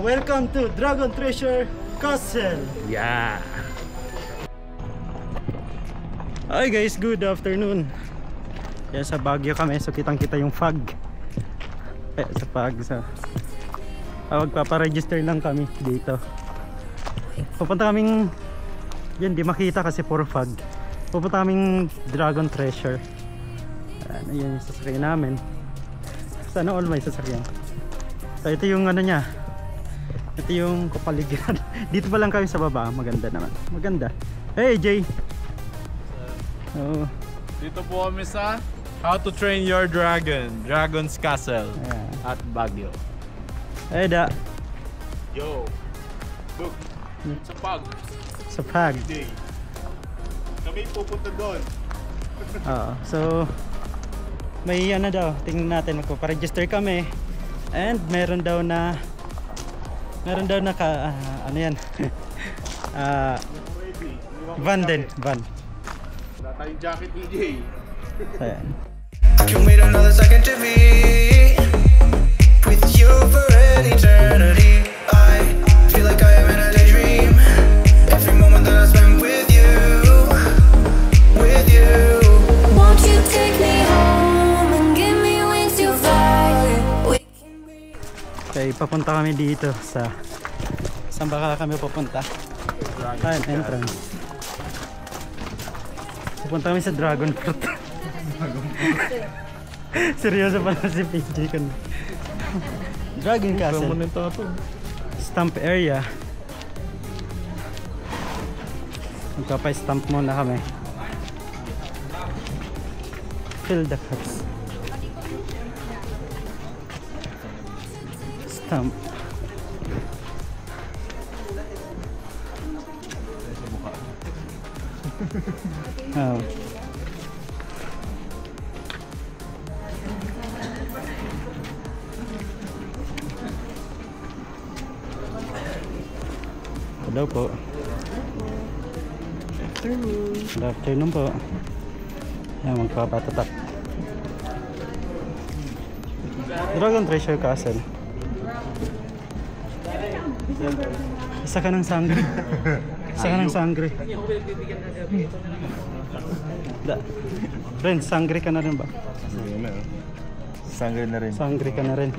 welcome to Dragon Treasure Castle. Yeah. Hi guys, good afternoon. Yan sa Baguio kami, so kitang-kita yung fog. Sa fog sa magpapa-register lang kami dito. Pupunta kaming yan, di makita kasi puro fog. Pupunta kaming Dragon Treasure. Ayan yung sasakyan namin. Sana all may sasakyan. So ito yung ano niya. Ito yung kapaligiran. Dito pa lang kami sa baba. Maganda naman. Maganda. Hey Jay. Oh. Dito po kami sa How to Train Your Dragon, Dragon's Castle. Ayan. At Baguio. Hey da. Yo. Look. Sa Pag. Sa Pag. Day. Kami pupunta doon. So may ano daw, tingnan natin, magpaparegister kami. And meron daw na ano yan. Van din, van. Wala tayong jacket, EJ. Ayan. I can wait another second to be with you for an eternity. I feel like I am in a daydream. Every moment that I spend with you, with you. Won't you take me home and give me wings to fly? Okay, papunta kami dito sa saan ba kami pupunta? Ayan, entrance. Pupunta kami sa Dragon Fruit. Seryoso pala si PJ kan. Dragon Castle. Stamp area. Magpapa-stamp muna kami. Fill the cards. Stamp. Oh. Hello po. Good afternoon po. Ayan, magpapatatak. Dragon Treasure Castle. Isa ka ng sangre. Isa ka ng sangre. Ren, sangre ka na rin ba? Sangre na rin. Sangre ka na rin.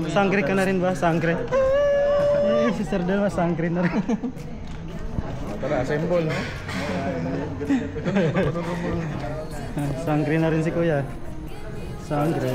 Sangre ka na rin ba? Sangre. Si Sir Delma, sangre na rin. Tara, assemble, no? Sangre na rin si Kuya. Sangre.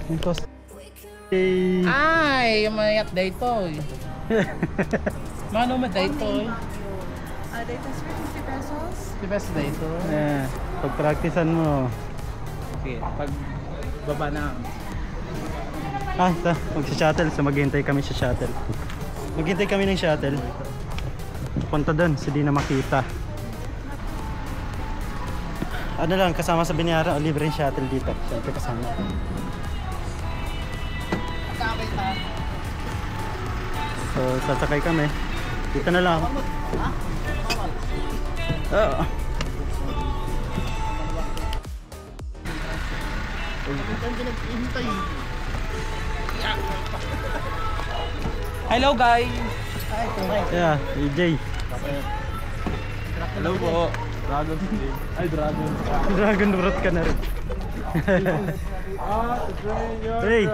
Impos. Ay, mayat dito. Mano mo dito? Dito is 50 pesos. 50 pesos dito. Pag-practicean mo. Sige, pag baba na. Magsa-shuttle. So maghintay kami sa shuttle. Maghintay kami ng shuttle. Punta doon, so di na makita. Ano lang, kasama sa binayaran o libreng shuttle dito. Siyempre kasama. So sasakay kami. Dito na lang. Oo. Hello guys. Yeah, EJ. Hello po. Dragon. Ay, Dragon. Dragon Fruit ka na rin. Hey.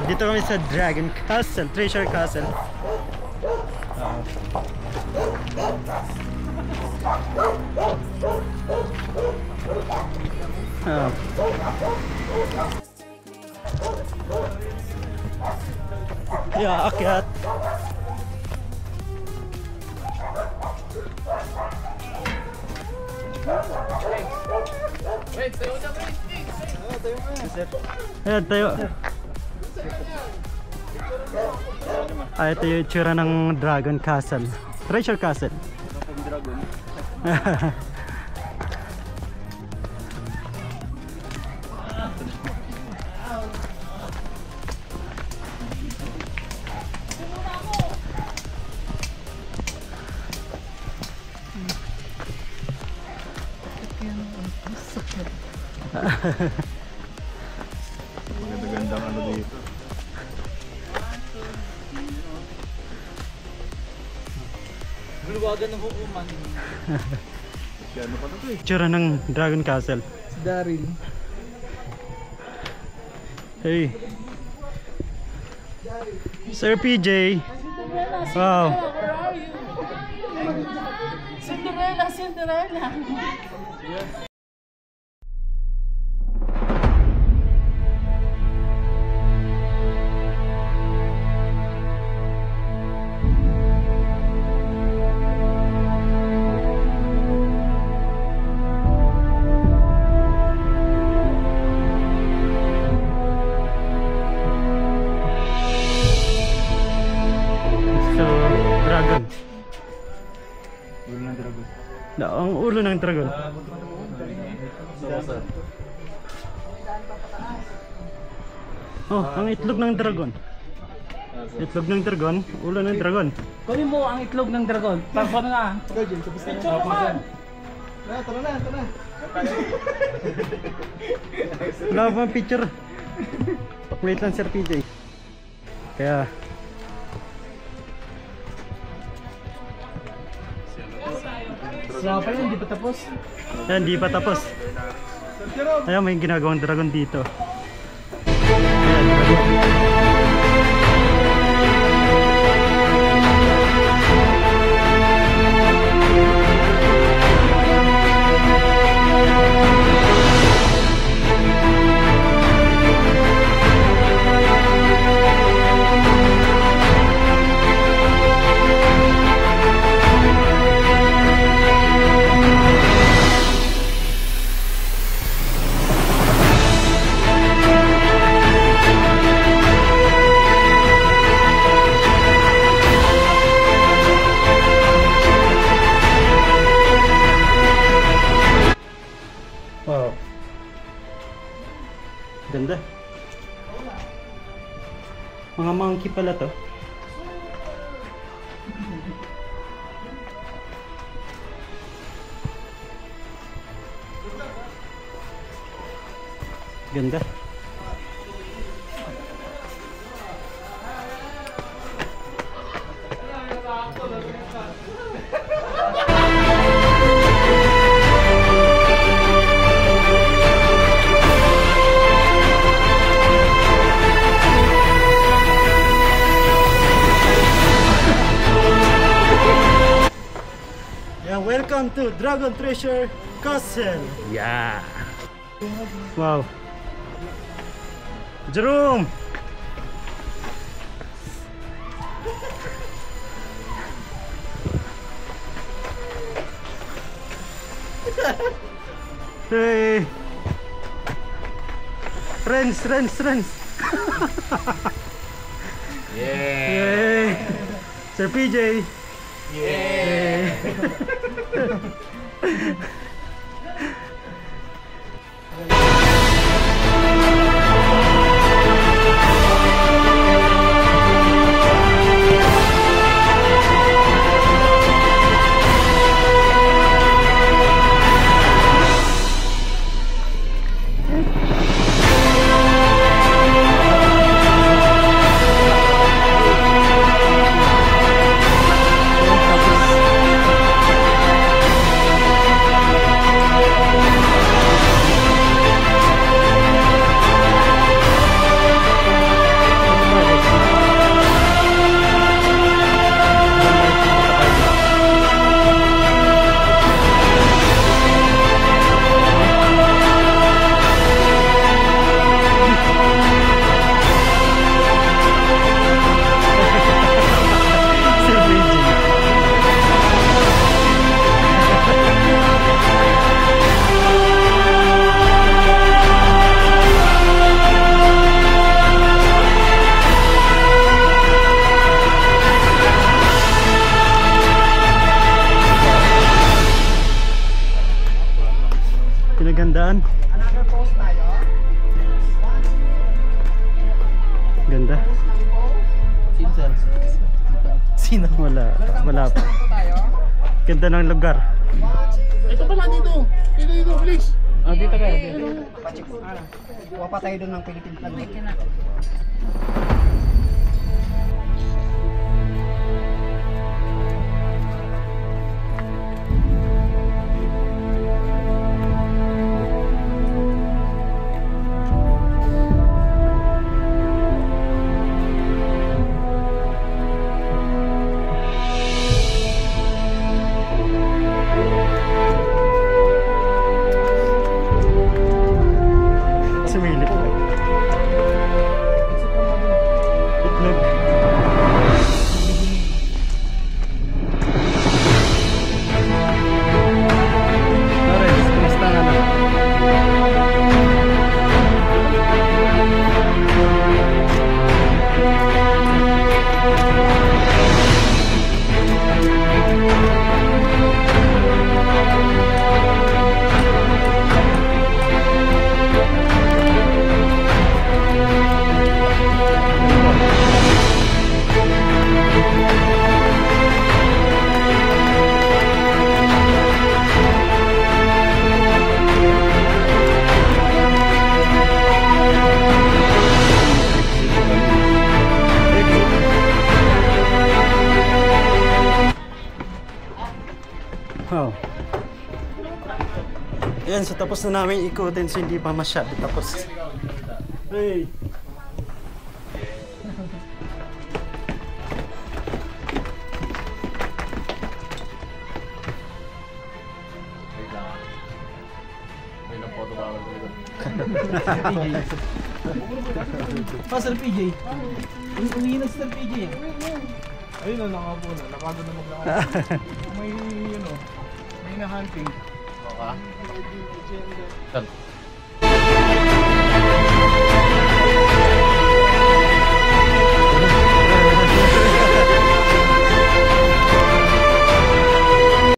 Dito kami sa Dragon Castle, Treasure Castle. Yeah, akyat. Wait, tayo na wait. Ayan, tayo. Ito yung itsura ng Dragon Castle. Treasure Castle. Tawagan ng hukuman. Tsura ng Dragon Castle. Si Daryl. Hey. Sir PJ. Wow. Cinderella. So, dragon. Ulo ng dragon. Ang ulo ng dragon. Oh, ang itlog ng dragon. Itlog ng dragon, ulo ng dragon. Kunin mo ang itlog ng dragon. Paano na? Wala pa ang picture. Wait lang Sir PJ. Kaya Wala pa yun, di pa tapos. yan, di pa tapos. Ayan, may ginagawang dragon dito. Ayan, dragon. Wow. Ganda. Mga monkey pala to. Ganda. Yeah, welcome to Dragon Treasure Castle. Yeah. Wow. Jerome. Hey. Friends. Yay. Sir PJ. Yay. Pinagandaan. Ganda. Sino? Wala pa. Ganda ng lugar. Ito pala dito. Dito, please. Ah, dito kayo. Dito. Kuha pa tayo doon ng Philippine flag. Ayan, so tapos na namin ikutin, so hindi pa masyado tapos. Hey! Sir PJ. Umihi na Sir PJ. Ayun na, nakaupo na. Napagod na maglakad. May, may na-hunting. Okay.